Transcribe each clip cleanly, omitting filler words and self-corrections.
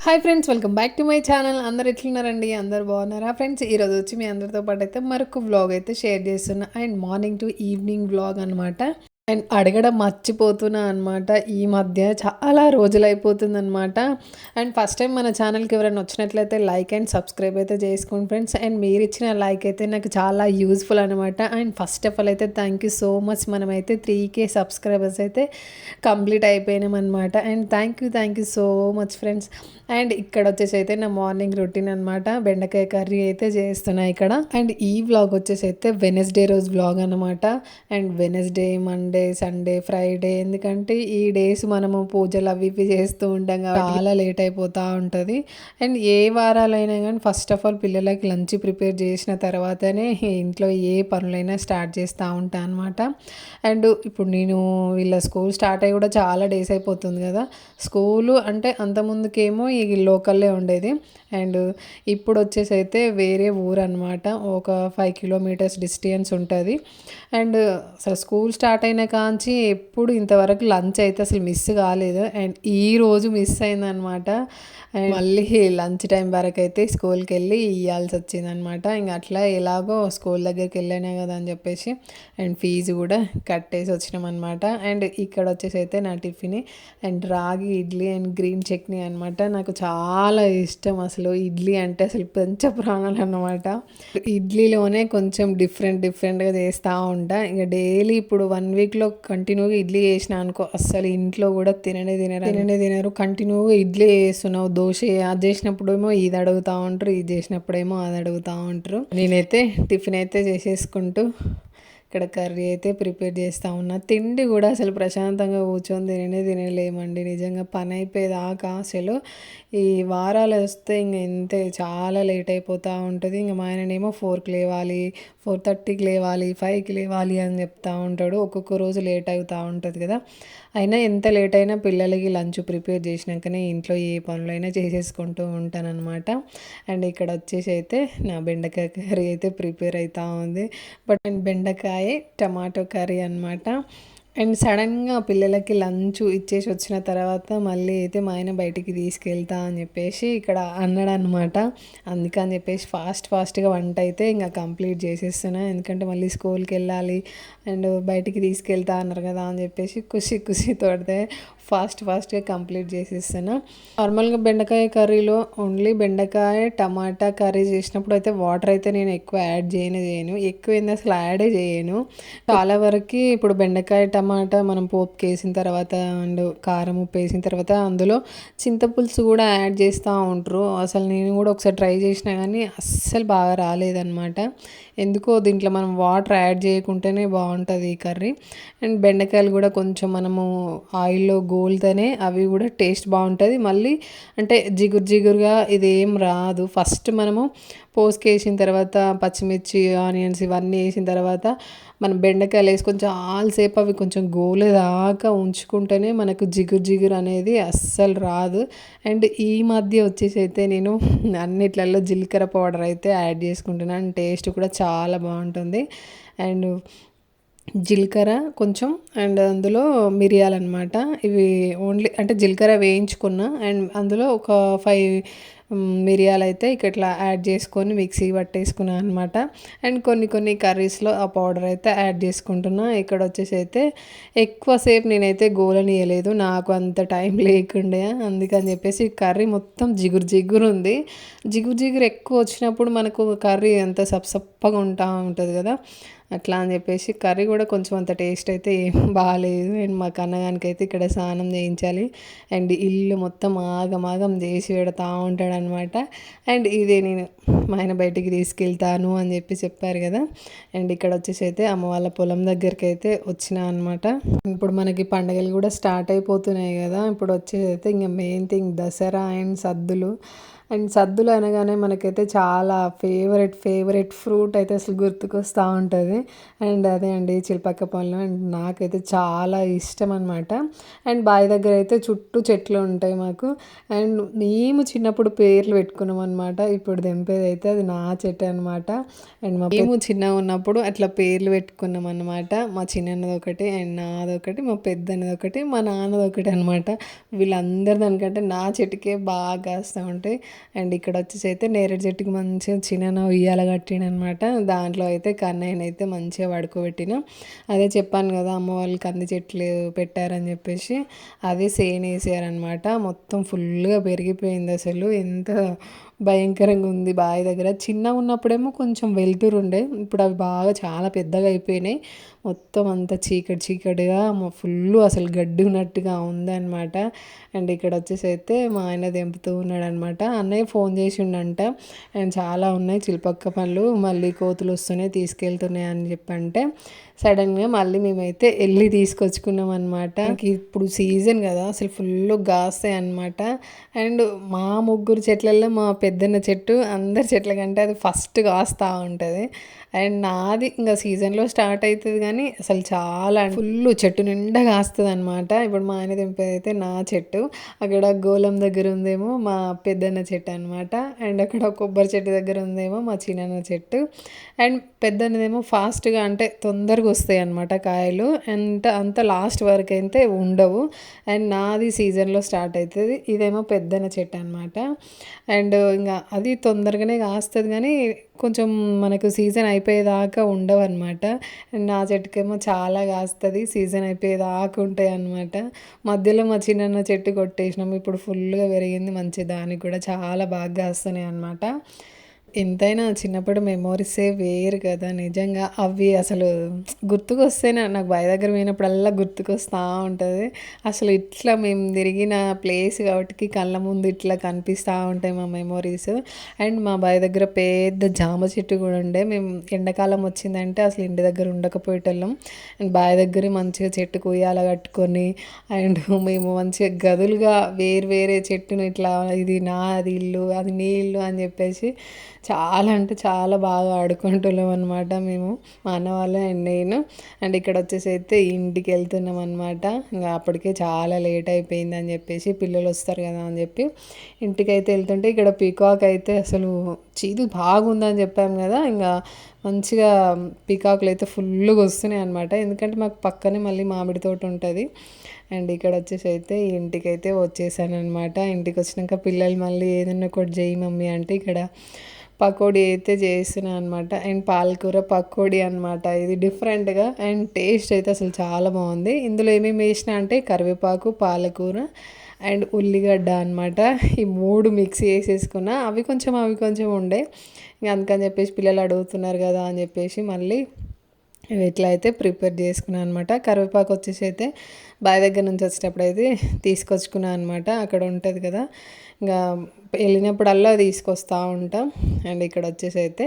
Hi friends, welcome back to my channel. అందరు ఎట్లున్నారండి? అందరు బాగున్నారా ఫ్రెండ్స్? ఈరోజు వచ్చి మీ అందరితో పాటు అయితే మరొక వ్లాగ్ అయితే షేర్ చేస్తున్నా. And morning to evening vlog అనమాట. అండ్ అడగడం మర్చిపోతున్నా అనమాట. ఈ మధ్య చాలా రోజులైపోతుందనమాట. అండ్ ఫస్ట్ టైం మన ఛానల్కి ఎవరైనా వచ్చినట్లయితే లైక్ అండ్ సబ్స్క్రైబ్ అయితే చేసుకోండి ఫ్రెండ్స్. అండ్ మీరు ఇచ్చిన లైక్ అయితే నాకు చాలా యూజ్ఫుల్ అనమాట. అండ్ ఫస్ట్ ఆఫ్ ఆల్ అయితే థ్యాంక్ యూ సో మచ్. మనమైతే 3K సబ్స్క్రైబర్స్ అయితే కంప్లీట్ అయిపోయినామన్నమాట. And thank you so much friends. And ఇక్కడ వచ్చేసి అయితే నా మార్నింగ్ రొటీన్ అనమాట. బెండకాయ కర్రీ అయితే చేస్తున్నా ఇక్కడ. అండ్ ఈ వ్లాగ్ వచ్చేసి అయితే వెనస్డే రోజు వ్లాగ్ అనమాట. And Wednesday, Monday, Sunday, Friday, ఎందుకంటే ఈ డేస్ మనము పూజలు అవి ఇవి చేస్తూ ఉంటాం కాబట్టి చాలా లేట్ అయిపోతూ ఉంటుంది. అండ్ ఏ వారాలైనా కానీ ఫస్ట్ ఆఫ్ ఆల్ పిల్లలకి లంచ్ ప్రిపేర్ చేసిన తర్వాతనే ఇంట్లో ఏ పనులైనా స్టార్ట్ చేస్తూ ఉంటాను అనమాట. అండ్ ఇప్పుడు నేను వీళ్ళ స్కూల్ స్టార్ట్ అయ్యి కూడా చాలా డేస్ అయిపోతుంది కదా. స్కూలు అంటే అంతకుముందుకేమో ఈ లోకల్లే ఉండేది. అండ్ ఇప్పుడు వచ్చేసి అయితే వేరే ఊరు అనమాట. ఒక 5 కిలోమీటర్స్ డిస్టెన్స్ ఉంటుంది. అండ్ అసలు స్కూల్ స్టార్ట్ అయిన కాంచి ఎప్పుడు ఇంతవరకు లంచ్ అయితే అసలు మిస్ కాలేదు. అండ్ ఈరోజు మిస్ అయిందనమాట. అండ్ మళ్ళీ లంచ్ టైం వరకు అయితే స్కూల్కి వెళ్ళి ఇవ్వాల్సి వచ్చిందనమాట. ఇంక అట్లా ఎలాగో స్కూల్ దగ్గరికి వెళ్ళానే కదా అని చెప్పేసి అండ్ ఫీజు కూడా కట్టేసి వచ్చినామన్నమాట. అండ్ ఇక్కడ వచ్చేసి అయితే నా టిఫిన్ అండ్ రాగి ఇడ్లీ అండ్ గ్రీన్ చట్నీ అనమాట. నాకు చాలా ఇష్టం అసలు ఇడ్లీ అంటే, అసలు పంచ ప్రాణాలు అన్నమాట. ఇడ్లీలోనే కొంచెం డిఫరెంట్గా చేస్తూ ఉంటా. ఇక డైలీ ఇప్పుడు 1 వీక్లో కంటిన్యూగా ఇడ్లీ చేసిన అనుకో, అస్సలు ఇంట్లో కూడా తినరు. కంటిన్యూగా ఇడ్లీ చేస్తున్నావు, దోశ అది చేసినప్పుడేమో ఇది అడుగుతూ ఉంటారు, ఇది చేసినప్పుడేమో అది అడుగుతూ ఉంటారు. నేనైతే టిఫిన్ అయితే చేసేసుకుంటూ ఇక్కడ కర్రీ అయితే ప్రిపేర్ చేస్తూ ఉన్నా. తిండి కూడా అసలు ప్రశాంతంగా కూర్చొని తినలేమండి నిజంగా. పని అయిపోయేదాకా అసలు ఈ వారాలు వస్తే ఇంక ఇంతే, చాలా లేట్ అయిపోతూ ఉంటుంది. ఇంక మా ఆయననేమో 4కి లేవాలి, 4:30కి లేవాలి, 5కి లేవాలి అని చెప్తూ ఉంటాడు. ఒక్కొక్క రోజు లేట్ అవుతూ ఉంటుంది కదా. అయినా ఎంత లేట్ అయినా పిల్లలకి లంచ్ ప్రిపేర్ చేసినాకనే ఇంట్లో ఏ పనులైనా చేసేసుకుంటూ ఉంటానన్నమాట. అండ్ ఇక్కడ వచ్చేసి అయితే నా బెండకాయ కర్రీ అయితే ప్రిపేర్ అవుతూ ఉంది. బెండకాయ టమాటో కర్రీ అనమాట. అండ్ సడన్గా పిల్లలకి లంచ్ ఇచ్చేసి వచ్చిన తర్వాత మళ్ళీ అయితే మా ఆయన బయటికి తీసుకెళ్తా అని చెప్పేసి ఇక్కడ అన్నాడు అనమాట. అందుకని చెప్పేసి ఫాస్ట్గా వంట అయితే ఇంకా కంప్లీట్ చేసేస్తున్నా. ఎందుకంటే మళ్ళీ స్కూల్కి వెళ్ళాలి అండ్ బయటికి తీసుకెళ్తా అన్నారు కదా అని చెప్పేసి ఖుషి తోడితే ఫాస్ట్గా కంప్లీట్ చేసేస్తాను. నార్మల్గా బెండకాయ కర్రీలో ఓన్లీ బెండకాయ టమాటా కర్రీ చేసినప్పుడు అయితే వాటర్ అయితే నేను ఎక్కువ యాడ్ చేయను. ఎక్కువ ఏంది అసలు యాడే చేయను. చాలా వరకు ఇప్పుడు బెండకాయ టమాటా మనం పోపుకి వేసిన తర్వాత అండ్ కారం ఉప్పు వేసిన తర్వాత అందులో చింతపులుసు కూడా యాడ్ చేస్తూ ఉంటారు. అసలు నేను కూడా ఒకసారి ట్రై చేసినా కానీ అస్సలు బాగా రాలేదన్నమాట. ఎందుకో దీంట్లో మనం వాటర్ యాడ్ చేయకుంటేనే బాగుంటుంది ఈ కర్రీ. అండ్ బెండకాయలు కూడా కొంచెం మనము ఆయిల్లో గోల్తేనే అవి కూడా టేస్ట్ బాగుంటుంది. మళ్ళీ అంటే జిగురుగా ఇదేం రాదు. ఫస్ట్ మనము పోసుకేసిన తర్వాత పచ్చిమిర్చి, ఆనియన్స్ ఇవన్నీ వేసిన తర్వాత మనం బెండకాయలు వేసుకొని చాలాసేపు అవి కొంచెం గోలేదాకా ఉంచుకుంటేనే మనకు జిగురు అనేది అస్సలు రాదు. అండ్ ఈ మధ్య వచ్చేసి అయితే నేను అన్నిట్లలో జీలకర్ర పౌడర్ అయితే యాడ్ చేసుకుంటున్నాను. టేస్ట్ కూడా చాలా బాగుంటుంది. అండ్ జీలకర్ర కొంచెం అండ్ అందులో మిరియాలన్నమాట. ఇవి ఓన్లీ అంటే జీలకర్ర వేయించుకున్న అండ్ అందులో ఒక 5 మిరియాలు అయితే ఇట్లా యాడ్ చేసుకొని మిక్సీ పట్టేసుకున్నాను అనమాట. అండ్ కొన్ని కర్రీస్లో ఆ పౌడర్ అయితే యాడ్ చేసుకుంటున్నా. ఇక్కడ వచ్చేసి అయితే ఎక్కువసేపు నేనైతే గోలనియలేదు, నాకు అంత టైం లేకుండే. అందుకని చెప్పేసి కర్రీ మొత్తం జిగురు ఉంది. జిగురు ఎక్కువ వచ్చినప్పుడు మనకు కర్రీ అంత సప్పగా ఉంటుంది కదా. అట్లా అని చెప్పేసి కర్రీ కూడా కొంచెం అంత టేస్ట్ అయితే ఏం బాగాలేదు. అండ్ మా కన్నగానికి అయితే ఇక్కడ స్నానం చేయించాలి. అండ్ ఇల్లు మొత్తం ఆగమాగం చేసి పెడతా ఉంటాడనమాట. అండ్ ఇదే నేను మా ఆయన బయటికి తీసుకెళ్తాను అని చెప్పారు కదా. అండ్ ఇక్కడ వచ్చేసి అయితే అమ్మ వాళ్ళ పొలం దగ్గరికి అయితే వచ్చినా అనమాట. ఇప్పుడు మనకి పండుగలు కూడా స్టార్ట్ అయిపోతున్నాయి కదా. ఇప్పుడు వచ్చేసి అయితే ఇంకా మెయిన్ థింగ్ దసరా అండ్ సద్దులు. అండ్ సద్దులు అనగానే మనకైతే చాలా ఫేవరెట్ ఫ్రూట్ అయితే అసలు గుర్తుకొస్తూ ఉంటుంది. అండ్ అదే అండి చిల్పక్క పళ్ళు. అండ్ నాకైతే చాలా ఇష్టం అనమాట. అండ్ బావి దగ్గర అయితే చుట్టూ చెట్లు ఉంటాయి మాకు. అండ్ మేము చిన్నప్పుడు పేర్లు పెట్టుకున్నాం అనమాట. ఇప్పుడు తెంపేది అయితే అది నా చెట్టు అనమాట. అండ్ మేము చిన్నగా ఉన్నప్పుడు అట్లా పేర్లు పెట్టుకున్నాం అనమాట. మా చిన్నది ఒకటి, అండ్ నాదొకటి, మా పెద్దది ఒకటి, మా నాన్నది ఒకటి అనమాట. వీళ్ళందరి దానికంటే నా చెట్టుకే బాగా కాస్తూ ఉంటాయి. అండ్ ఇక్కడ వచ్చేసి అయితే నేరేడు చెట్టుకి మంచిగా చిన్న ఉయ్యాల కట్టినమాట. దాంట్లో అయితే కన్నయ్యనైతే మంచిగా పడుకోబెట్టిన. అదే చెప్పాను కదా అమ్మ వాళ్ళు కంది చెట్లు పెట్టారని చెప్పేసి, అదే సేను వేసారనమాట. మొత్తం ఫుల్గా పెరిగిపోయింది. అసలు ఎంత భయంకరంగా ఉంది. బావి దగ్గర చిన్నగా ఉన్నప్పుడేమో కొంచెం వెళ్తురు ఉండే, ఇప్పుడు అవి బాగా చాలా పెద్దగా అయిపోయినాయి. మొత్తం అంతా చీకటిగా ఫుల్ అసలు గడ్డి ఉన్నట్టుగా ఉందన్నమాట. అండ్ ఇక్కడ వచ్చేసి అయితే మా ఆయన తెంపుతూ ఉన్నాడు అనమాట. అన్నయ్య ఫోన్ చేసిండంట, అండ్ చాలా ఉన్నాయి చిల్పక్క పళ్ళు, మళ్ళీ కోతులు వస్తున్నాయి తీసుకెళ్తున్నాయి అని చెప్పంటే సడన్గా మళ్ళీ మేమైతే వెళ్ళి తీసుకొచ్చుకున్నాం అనమాట. ఇప్పుడు సీజన్ కదా అసలు ఫుల్ కాస్తాయి అనమాట. అండ్ మా ముగ్గురు చెట్లలో మా పెద్దన్న చెట్టు అందరి చెట్ల కంటే అది ఫస్ట్ కాస్తూ ఉంటుంది. అండ్ నాది ఇంకా సీజన్లో స్టార్ట్ అవుతుంది కానీ అసలు చాలా ఫుల్ చెట్టు నిండా కాస్తుంది అనమాట. ఇప్పుడు మా ఆయన తెంపేది అయితే నా చెట్టు, అక్కడ గోళం దగ్గర ఉందేమో మా పెద్దన్న చెట్టు అనమాట. అండ్ అక్కడ కొబ్బరి చెట్టు దగ్గర ఉందేమో మా చిన్న చెట్టు. అండ్ పెద్దన్నదేమో ఫాస్ట్గా అంటే తొందరగా వస్తాయి అనమాట కాయలు. అంత లాస్ట్ వరకు అయితే ఉండవు. అండ్ నాది సీజన్లో స్టార్ట్ అవుతుంది, ఇదేమో పెద్దన్న చెట్టు అనమాట. అండ్ ఇంకా అది తొందరగానే కాస్తుంది కానీ కొంచెం మనకు సీజన్ అయిపోయేదాకా ఉండవు అనమాట. నా చెట్టుకేమో చాలా కాస్తుంది, సీజన్ అయిపోయేదాకా ఉంటాయి అనమాట. మధ్యలో మా చిన్న చెట్టు కొట్టేసినాం, ఇప్పుడు ఫుల్గా పెరిగింది మంచి, దానికి కూడా చాలా బాగా కాస్తున్నాయి అనమాట. ఎంతైనా చిన్నప్పుడు మెమోరీసే వేరు కదా నిజంగా. అవి అసలు గుర్తుకొస్తేనే నాకు బావి దగ్గర పోయినప్పుడల్లా గుర్తుకొస్తూ ఉంటుంది. అసలు ఇట్లా మేము తిరిగిన ప్లేస్ కాబట్టి కళ్ళ ముందు ఇట్లా కనిపిస్తూ ఉంటాయి మా మెమోరీస్. అండ్ మా బావి దగ్గర పెద్ద జామ చెట్టు కూడా ఉండే. మేము ఎండాకాలం వచ్చిందంటే అసలు ఇంటి దగ్గర ఉండకపోయేటోళ్ళం. అండ్ బావి దగ్గర మంచిగా చెట్టుకు ఉయ్యాల కట్టుకొని, అండ్ మేము మంచిగా గదులుగా వేరే చెట్టును ఇట్లా ఇది నాది ఇల్లు అది నీ ఇల్లు అని చెప్పేసి చాలా అంటే చాలా బాగా ఆడుకుంటున్నాం అనమాట మేము, మా అన్న వాళ్ళు అండ్ నేను. అండ్ ఇక్కడ వచ్చేసి అయితే ఇంటికి వెళ్తున్నాం అనమాట. ఇంకా అప్పటికే చాలా లేట్ అయిపోయింది అని చెప్పేసి, పిల్లలు వస్తారు కదా అని చెప్పి ఇంటికి అయితే వెళ్తుంటే ఇక్కడ పీకాక్ అయితే అసలు చీదు బాగుందని చెప్పాము కదా, ఇంకా మంచిగా పీకాకులు అయితే ఫుల్గా వస్తున్నాయి అనమాట. ఎందుకంటే మాకు పక్కనే మళ్ళీ మామిడి తోట ఉంటుంది. అండ్ ఇక్కడ వచ్చేసి అయితే ఇంటికైతే వచ్చేసాను అనమాట. ఇంటికి వచ్చినాక పిల్లలు మళ్ళీ ఏదన్నా ఒకటి చేయి మమ్మీ అంటే ఇక్కడ పకోడీ అయితే చేస్తున్నాను అనమాట. అండ్ పాలకూర పకోడీ అనమాట. ఇది డిఫరెంట్గా అండ్ టేస్ట్ అయితే అసలు చాలా బాగుంది. ఇందులో ఏమేమి వేసిన అంటే కరివేపాకు, పాలకూర అండ్ ఉల్లిగడ్డ అనమాట. ఈ మూడు మిక్స్ చేసేసుకున్న, అవి కొంచెం ఉండే, ఇంకా అందుకని చెప్పేసి పిల్లలు అడుగుతున్నారు కదా అని చెప్పేసి మళ్ళీ ఇట్లా అయితే ప్రిపేర్ చేసుకున్నాను అనమాట. కరివేపాకు వచ్చేసి అయితే బావి దగ్గర నుంచి వచ్చేటప్పుడు అయితే తీసుకొచ్చుకున్నాను అనమాట. అక్కడ ఉంటుంది కదా, ఇంకా వెళ్ళినప్పుడల్లా తీసుకొస్తూ ఉంటాం. అండ్ ఇక్కడ వచ్చేసి అయితే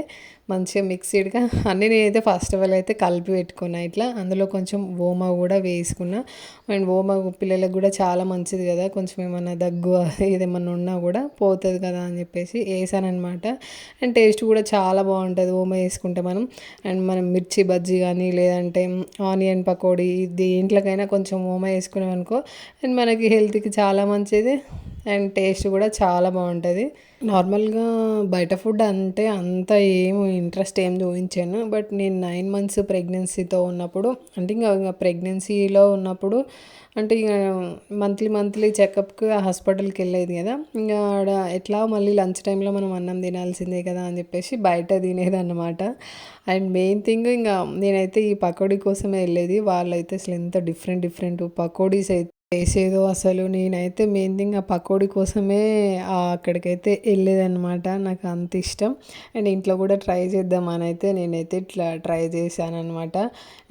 మంచిగా మిక్సీడ్గా అన్నీ నేనైతే ఫస్ట్ ఆఫ్ ఆల్ అయితే కలిపి పెట్టుకున్నా ఇట్లా. అందులో కొంచెం ఓమా కూడా వేసుకున్నా. అండ్ ఓమా పిల్లలకు కూడా చాలా మంచిది కదా, కొంచెం ఏమన్నా దగ్గు ఏదేమన్నా ఉన్నా కూడా పోతుంది కదా అని చెప్పేసి వేసానమాట. అండ్ టేస్ట్ కూడా చాలా బాగుంటుంది ఓమా వేసుకుంటే మనం. అండ్ మనం మిర్చి బజ్జీ కానీ లేదంటే ఆనియన్ పకోడీ దేంట్లోకైనా కొంచెం ఓమా వేసుకున్నాం అనుకో, అండ్ మనకి హెల్త్కి చాలా మంచిది అండ్ టేస్ట్ కూడా చాలా బాగుంటుంది. నార్మల్గా బయట ఫుడ్ అంటే అంత ఇంట్రెస్ట్ ఏం చూపించాను. బట్ నేను 9 months ప్రెగ్నెన్సీతో ఉన్నప్పుడు, అంటే ఇంకా ప్రెగ్నెన్సీలో ఉన్నప్పుడు అంటే ఇక మంత్లీ చెకప్కి హాస్పిటల్కి వెళ్ళేది కదా, ఇంకా ఆడ ఎట్లా మళ్ళీ లంచ్ టైంలో మనం అన్నం తినాల్సిందే కదా అని చెప్పేసి బయట తినేదన్నమాట. అండ్ మెయిన్ థింగ్ ఇంకా నేనైతే ఈ పకోడీ కోసమే వెళ్ళేది. వాళ్ళైతే అసలు ఎంత డిఫరెంట్ పకోడీస్ అయితే చేసేదో అసలు. నేనైతే మెయిన్ థింగ్ ఆ పకోడీ కోసమే అక్కడికైతే వెళ్ళేదన్నమాట. నాకు అంత ఇష్టం. అండ్ ఇంట్లో కూడా ట్రై చేద్దామని అయితే నేనైతే ఇట్లా ట్రై చేశాను అనమాట.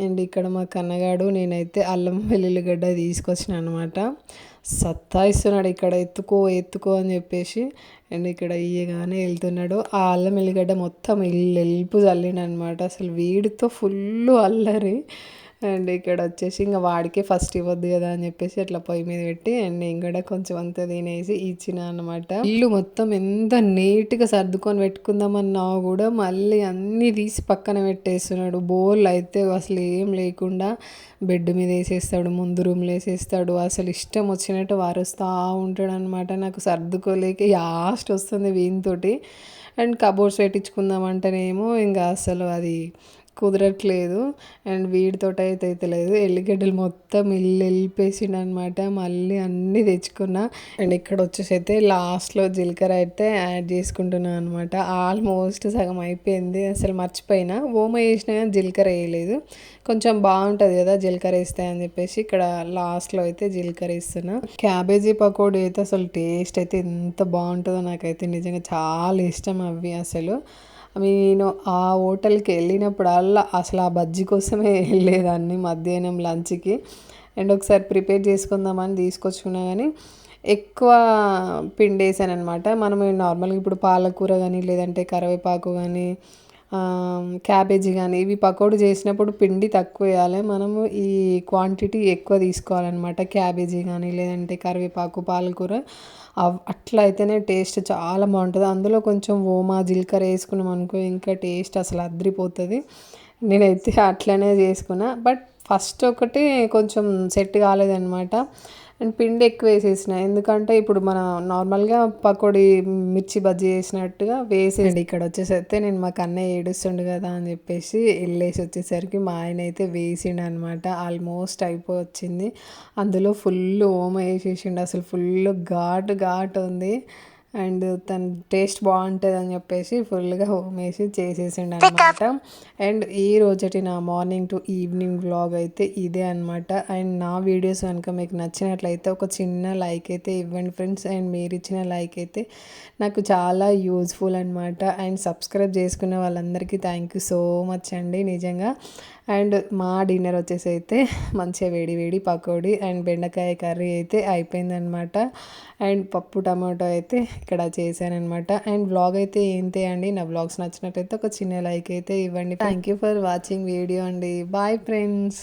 అండ్ ఇక్కడ మా కన్నగాడు నేనైతే అల్లం వెల్లుల్లిగడ్డ తీసుకొచ్చిన అనమాట. సత్తాయిస్తున్నాడు ఇక్కడ, ఎత్తుకో అని చెప్పేసి. అండ్ ఇక్కడ ఇయ్యగానే వెళ్తున్నాడు. ఆ అల్లం వెల్లిగడ్డ మొత్తం ఎల్పు చల్లిండు అనమాట. అసలు వీడితో ఫుల్ అల్లరి. అండ్ ఇక్కడ వచ్చేసి ఇంకా వాడికే ఫస్ట్ ఇవ్వద్దు కదా అని చెప్పేసి అట్లా పొయ్యి మీద పెట్టి అండ్ నేను కూడా కొంచెం అంతా తినేసి ఇచ్చిన అనమాట. ఇల్లు మొత్తం ఎంత నీట్గా సర్దుకొని పెట్టుకుందామన్నా కూడా మళ్ళీ అన్నీ తీసి పక్కన పెట్టేస్తున్నాడు. బోల్ అయితే అసలు ఏం లేకుండా బెడ్ మీద వేసేస్తాడు, ముందు రూమ్లో వేసేస్తాడు. అసలు ఇష్టం వచ్చినట్టు వారుస్తూ ఉంటాడు అనమాట. నాకు సర్దుకోలేక యాస్ట్ వస్తుంది వీనితోటి. అండ్ కబోర్డ్స్ పెట్టించుకుందామంటేనేమో ఇంకా అసలు అది కుదరట్లేదు. అండ్ వీడితోటి అయితే లేదు. ఎల్లిగడ్డలు మొత్తం ఇల్లు వెళ్ళిపేసిండు అనమాట. మళ్ళీ అన్నీ తెచ్చుకున్నా. అండ్ ఇక్కడ వచ్చేసి అయితే లాస్ట్లో జీలకర్ర అయితే యాడ్ చేసుకుంటున్నాను అనమాట. ఆల్మోస్ట్ సగం అయిపోయింది. అసలు మర్చిపోయినా ఓమ వేసినా కానీ జీలకర్ర వేయలేదు. కొంచెం బాగుంటుంది కదా జీలకర్ర వేస్తాయని చెప్పేసి ఇక్కడ లాస్ట్లో అయితే జీలకర్ర వేస్తున్నా. క్యాబేజీ పకోడీ అయితే అసలు టేస్ట్ అయితే ఎంత బాగుంటుందో నాకైతే నిజంగా చాలా ఇష్టం అవి. అసలు నేను ఆ హోటల్కి వెళ్ళినప్పుడల్లా అసలు ఆ బజ్జీ కోసమే వెళ్ళేదాన్ని మధ్యాహ్నం లంచ్కి. అండ్ ఒకసారి ప్రిపేర్ చేసుకుందామని తీసుకొచ్చుకున్నా కానీ ఎక్కువ పిండి వేసాను అనమాట. మనం నార్మల్గా ఇప్పుడు పాలకూర కానీ లేదంటే కరివేపాకు కానీ క్యాబేజీ కానీ ఇవి పకోడీ చేసినప్పుడు పిండి తక్కువ వేయాలి. మనము ఈ క్వాంటిటీ ఎక్కువ తీసుకోవాలన్నమాట. క్యాబేజీ కానీ లేదంటే కరివేపాకు పాలకూర అట్లా అయితేనే టేస్ట్ చాలా బాగుంటుంది. అందులో కొంచెం ఓమా జీలకర్ర వేసుకున్నాం అనుకో ఇంకా టేస్ట్ అసలు అదిరిపోతుంది. నేనైతే అట్లనే చేసుకున్నా. బట్ ఫస్ట్ ఒకటి కొంచెం సెట్ కాలేదనమాట. అండ్ పిండి ఎక్కువ వేసేసిన. ఎందుకంటే ఇప్పుడు మన నార్మల్గా పకోడీ మిర్చి బజ్జీ వేసినట్టుగా వేసేయండి. ఇక్కడ వచ్చేసరికి నేను మాకు అన్నయ్య ఏడుస్తుండు కదా అని చెప్పేసి వెళ్ళేసి వచ్చేసరికి మా ఆయన అయితే వేసిండు అనమాట. ఆల్మోస్ట్ అయిపోవచ్చింది. అందులో ఫుల్ ఓమ వేసేసిండు. అసలు ఫుల్ ఘాటు ఉంది. అండ్ తన టేస్ట్ బాగుంటుంది అని చెప్పేసి ఫుల్గా హోమ్ వేసి చేసేసిండు అనమాట. అండ్ ఈ రోజటి నా మార్నింగ్ టు ఈవినింగ్ వ్లాగ్ అయితే ఇదే అనమాట. అండ్ నా వీడియోస్ కనుక మీకు నచ్చినట్లయితే ఒక చిన్న లైక్ అయితే ఇవ్వండి ఫ్రెండ్స్. అండ్ మీరు ఇచ్చిన లైక్ అయితే నాకు చాలా యూజ్ఫుల్ అనమాట. అండ్ సబ్స్క్రైబ్ చేసుకున్న వాళ్ళందరికీ థ్యాంక్ యూ సో మచ్ అండి నిజంగా. అండ్ మా డిన్నర్ వచ్చేసి అయితే మంచిగా వేడి వేడి పకోడీ అండ్ బెండకాయ కర్రీ అయితే అయిపోయిందనమాట. అండ్ పప్పు టమాటో అయితే ఇక్కడ చేశానమాట. అండ్ వ్లాగ్ అయితే ఏంటి అండి, నా వ్లాగ్స్ నచ్చినట్టయితే ఒక చిన్న లైక్ అయితే ఇవ్వండి. Thank you for watching video అండి. Bye friends.